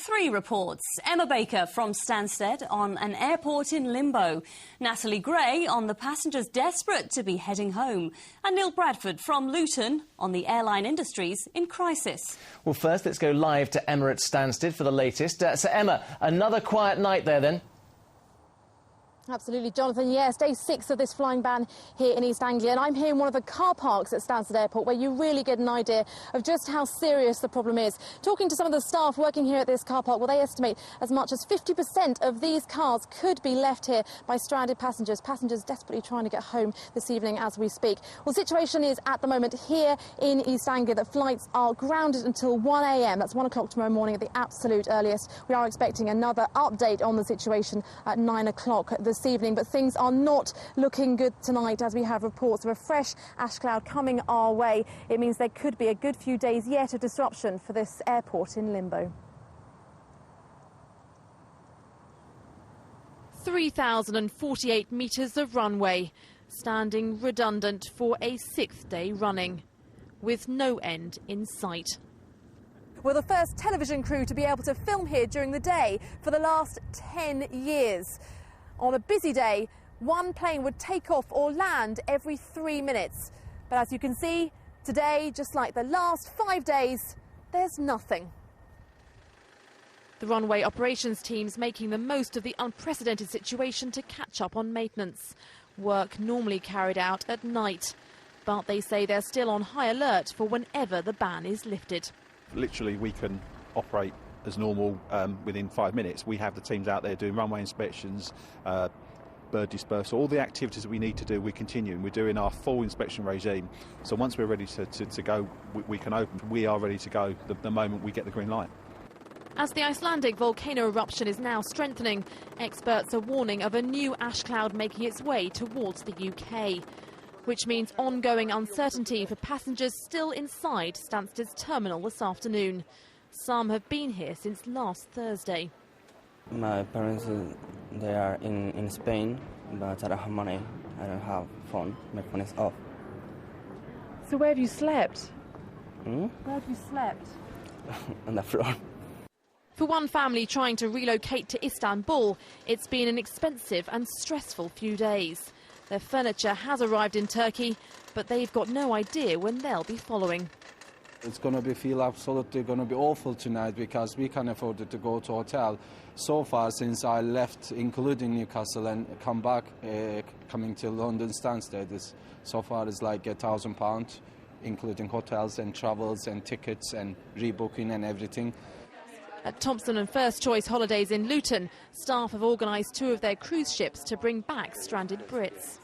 Three reports. Emma Baker from Stansted on an airport in limbo. Natalie Gray on the passengers desperate to be heading home. And Neil Bradford from Luton on the airline industries in crisis. Well, first, let's go live to Emma at Stansted for the latest. So, Emma, another quiet night there, then? Absolutely, Jonathan. Yes, day 6 of this flying ban here in East Anglia, and I'm here in one of the car parks at Stansted Airport where you really get an idea of just how serious the problem is. Talking to some of the staff working here at this car park, well, they estimate as much as 50% of these cars could be left here by stranded passengers desperately trying to get home this evening as we speak. Well, the situation is at the moment here in East Anglia that flights are grounded until 1 a.m. That's 1 o'clock tomorrow morning at the absolute earliest. We are expecting another update on the situation at 9 o'clock this evening, but things are not looking good tonight as we have reports of a fresh ash cloud coming our way. It means there could be a good few days yet of disruption for this airport in limbo. 3,048 metres of runway, standing redundant for a 6th day running, with no end in sight. We're the first television crew to be able to film here during the day for the last 10 years. On a busy day, one plane would take off or land every 3 minutes. But as you can see, today, just like the last 5 days, there's nothing. The runway operations team's making the most of the unprecedented situation to catch up on maintenance. Work normally carried out at night. But they say they're still on high alert for whenever the ban is lifted. Literally, we can operate as normal within 5 minutes. We have the teams out there doing runway inspections, bird dispersal, all the activities that we need to do, we continue. We're doing our full inspection regime. So once we're ready to go, we can open. We are ready to go the moment we get the green light. As the Icelandic volcano eruption is now strengthening, experts are warning of a new ash cloud making its way towards the UK, which means ongoing uncertainty for passengers still inside Stansted's terminal this afternoon. Some have been here since last Thursday. My parents, they are in Spain, but I don't have money. I don't have phone. My phone is off. So where have you slept? Where have you slept? On the floor. For one family trying to relocate to Istanbul, it's been an expensive and stressful few days. Their furniture has arrived in Turkey, but they've got no idea when they'll be following. It's going to feel absolutely going to be awful tonight because we can't afford to go to hotel. So far, since I left, including Newcastle, and come back, coming to London Stansted, so far it's like £1,000, including hotels and travels and tickets and rebooking and everything. At Thompson and First Choice Holidays in Luton, staff have organised 2 of their cruise ships to bring back stranded Brits.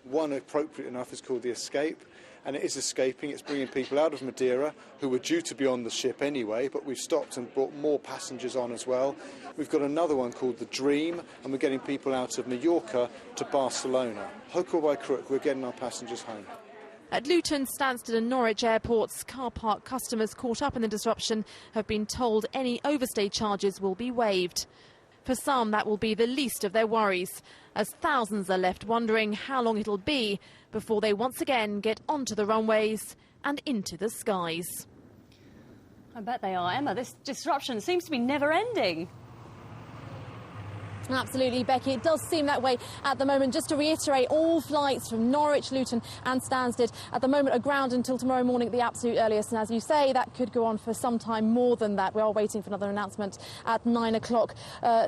One appropriate enough is called the Escape, and it is escaping. It's bringing people out of Madeira who were due to be on the ship anyway, but we've stopped and brought more passengers on as well. We've got another one called the Dream, and we're getting people out of Mallorca to Barcelona. Hook or by crook, we're getting our passengers home. At Luton, Stansted and Norwich airports, car park customers caught up in the disruption have been told any overstay charges will be waived. For some, that will be the least of their worries, as thousands are left wondering how long it'll be before they once again get onto the runways and into the skies. I bet they are. Emma, this disruption seems to be never-ending. Absolutely, Becky. It does seem that way at the moment. Just to reiterate, all flights from Norwich, Luton and Stansted at the moment are grounded until tomorrow morning at the absolute earliest. And as you say, that could go on for some time more than that. We are waiting for another announcement at 9 o'clock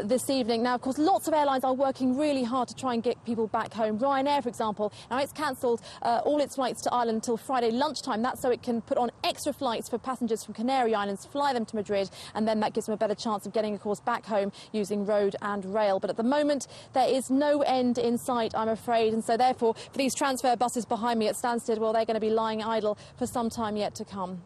this evening. Now, of course, lots of airlines are working really hard to try and get people back home. Ryanair, for example, now it's cancelled all its flights to Ireland until Friday lunchtime. That's so it can put on extra flights for passengers from Canary Islands, fly them to Madrid, and then that gives them a better chance of getting, of course, back home using road and rail. But at the moment, there is no end in sight, I'm afraid, and so therefore, for these transfer buses behind me at Stansted, well, they're going to be lying idle for some time yet to come.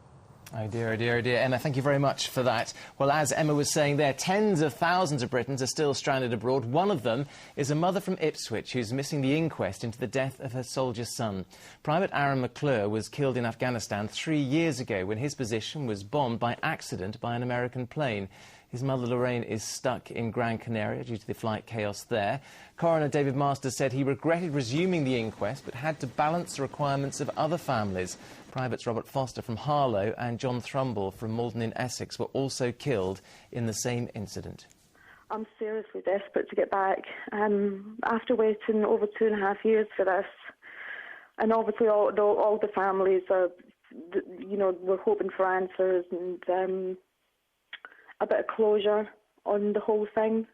Oh dear, oh dear, oh dear. Emma, thank you very much for that. Well, as Emma was saying there, tens of thousands of Britons are still stranded abroad. One of them is a mother from Ipswich who's missing the inquest into the death of her soldier son. Private Aaron McClure was killed in Afghanistan 3 years ago when his position was bombed by accident by an American plane. His mother, Lorraine, is stuck in Gran Canaria due to the flight chaos there. Coroner David Masters said he regretted resuming the inquest but had to balance the requirements of other families. Privates Robert Foster from Harlow and John Thrumble from Malden in Essex were also killed in the same incident. I'm seriously desperate to get back. After waiting over 2.5 years for this, and obviously all the families are, we're hoping for answers and a bit of closure on the whole thing.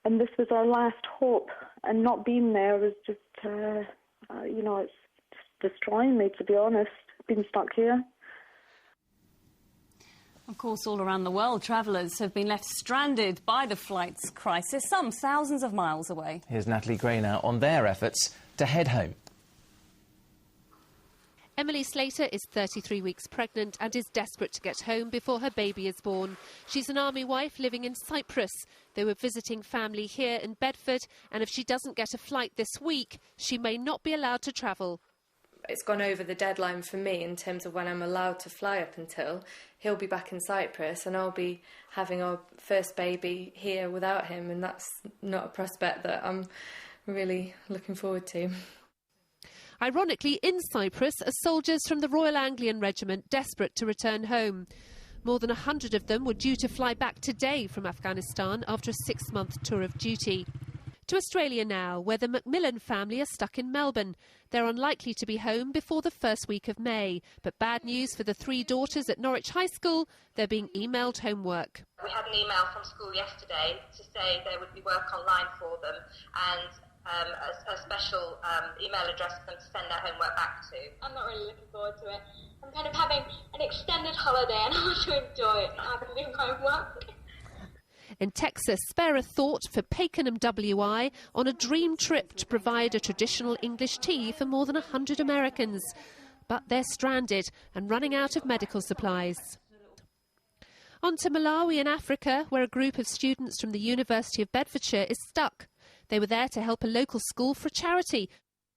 And this was our last hope, and not being there was just, it's destroying me, to be honest, being stuck here. Of course, all around the world, travellers have been left stranded by the flights crisis, some thousands of miles away. Here's Natalie Gray now on their efforts to head home. Emily Slater is 33 weeks pregnant and is desperate to get home before her baby is born. She's an army wife living in Cyprus. They were visiting family here in Bedford, and if she doesn't get a flight this week, she may not be allowed to travel. It's gone over the deadline for me in terms of when I'm allowed to fly up until. He'll be back in Cyprus and I'll be having our first baby here without him, and that's not a prospect that I'm really looking forward to. Ironically, in Cyprus are soldiers from the Royal Anglian Regiment desperate to return home. More than 100 of them were due to fly back today from Afghanistan after a 6-month tour of duty. To Australia now, where the Macmillan family are stuck in Melbourne. They're unlikely to be home before the first week of May. But bad news for the 3 daughters at Norwich High School, they're being emailed homework. We had an email from school yesterday to say there would be work online for them and a special email address for them to send their homework back to. I'm not really looking forward to it. I'm kind of having an extended holiday and I want to enjoy it and have to do homework. In Texas, spare a thought for Pakenham WI on a dream trip to provide a traditional English tea for more than 100 Americans. But they're stranded and running out of medical supplies. On to Malawi in Africa, where a group of students from the University of Bedfordshire is stuck. They were there to help a local school for a charity.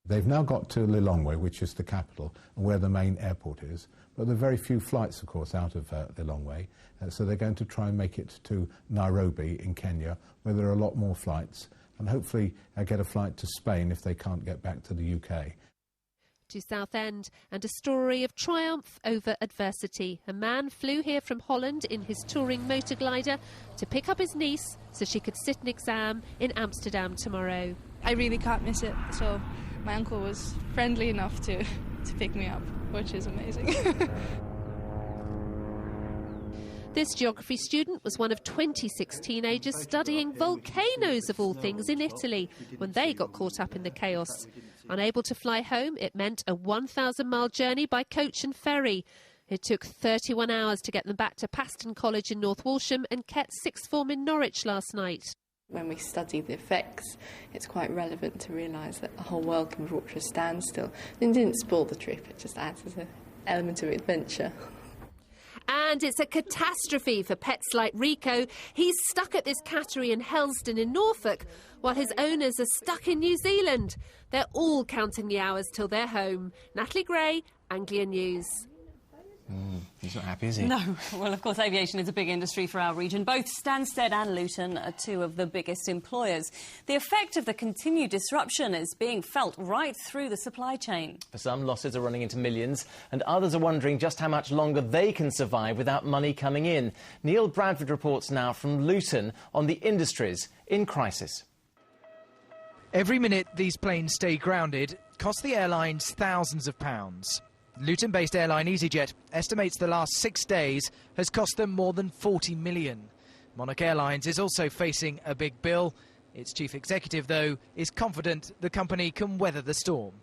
They've now got to Lilongwe, which is the capital and where the main airport is. But there are very few flights, of course, out of Lilongwe. So they're going to try and make it to Nairobi in Kenya, where there are a lot more flights, and hopefully get a flight to Spain if they can't get back to the UK. To Southend, and a story of triumph over adversity. A man flew here from Holland in his touring motor glider to pick up his niece so she could sit an exam in Amsterdam tomorrow. I really can't miss it, so my uncle was friendly enough to pick me up, which is amazing. This geography student was one of 26 teenagers studying volcanoes, of all things, in Italy when they got caught up in the chaos. Unable to fly home, it meant a 1,000-mile journey by coach and ferry. It took 31 hours to get them back to Paston College in North Walsham and Kett Sixth Form in Norwich last night. When we study the effects, it's quite relevant to realise that the whole world can be brought to a standstill. It didn't spoil the trip, it just adds as an element of adventure. And it's a catastrophe for pets like Rico. He's stuck at this cattery in Helston in Norfolk, while his owners are stuck in New Zealand. They're all counting the hours till they're home. Natalie Gray, Anglia News. He's not happy, is he? No. Well, of course, aviation is a big industry for our region. Both Stansted and Luton are 2 of the biggest employers. The effect of the continued disruption is being felt right through the supply chain. For some, losses are running into millions, and others are wondering just how much longer they can survive without money coming in. Neil Bradford reports now from Luton on the industries in crisis. Every minute these planes stay grounded costs the airlines thousands of pounds. Luton-based airline EasyJet estimates the last 6 days has cost them more than 40 million. Monarch Airlines is also facing a big bill. Its chief executive, though, is confident the company can weather the storm.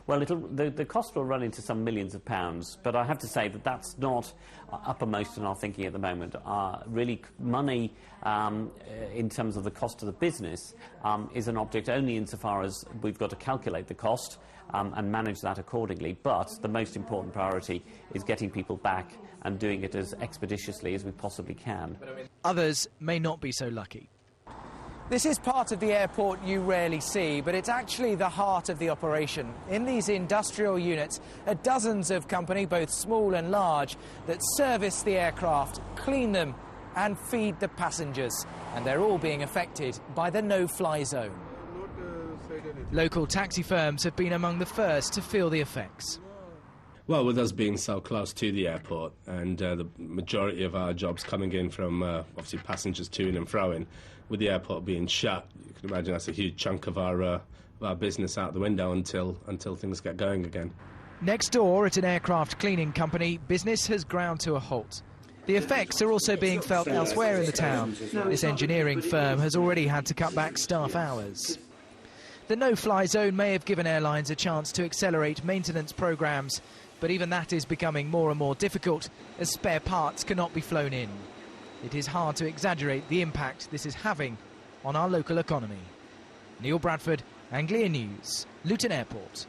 Well, the cost will run into some millions of pounds, but I have to say that that's not uppermost in our thinking at the moment. Really, money in terms of the cost of the business is an object only insofar as we've got to calculate the cost and manage that accordingly. But the most important priority is getting people back and doing it as expeditiously as we possibly can. Others may not be so lucky. This is part of the airport you rarely see, but it's actually the heart of the operation. In these industrial units are dozens of companies, both small and large, that service the aircraft, clean them and feed the passengers. And they're all being affected by the no-fly zone. Local taxi firms have been among the first to feel the effects. Well, with us being so close to the airport and the majority of our jobs coming in from obviously passengers to and fro-in, with the airport being shut, you can imagine that's a huge chunk of our business out the window until things get going again. Next door at an aircraft cleaning company, business has ground to a halt. The effects are also being felt elsewhere in the town. This engineering firm has already had to cut back staff hours. The no-fly zone may have given airlines a chance to accelerate maintenance programmes, but even that is becoming more and more difficult as spare parts cannot be flown in. It is hard to exaggerate the impact this is having on our local economy. Neil Bradford, Anglia News, Luton Airport.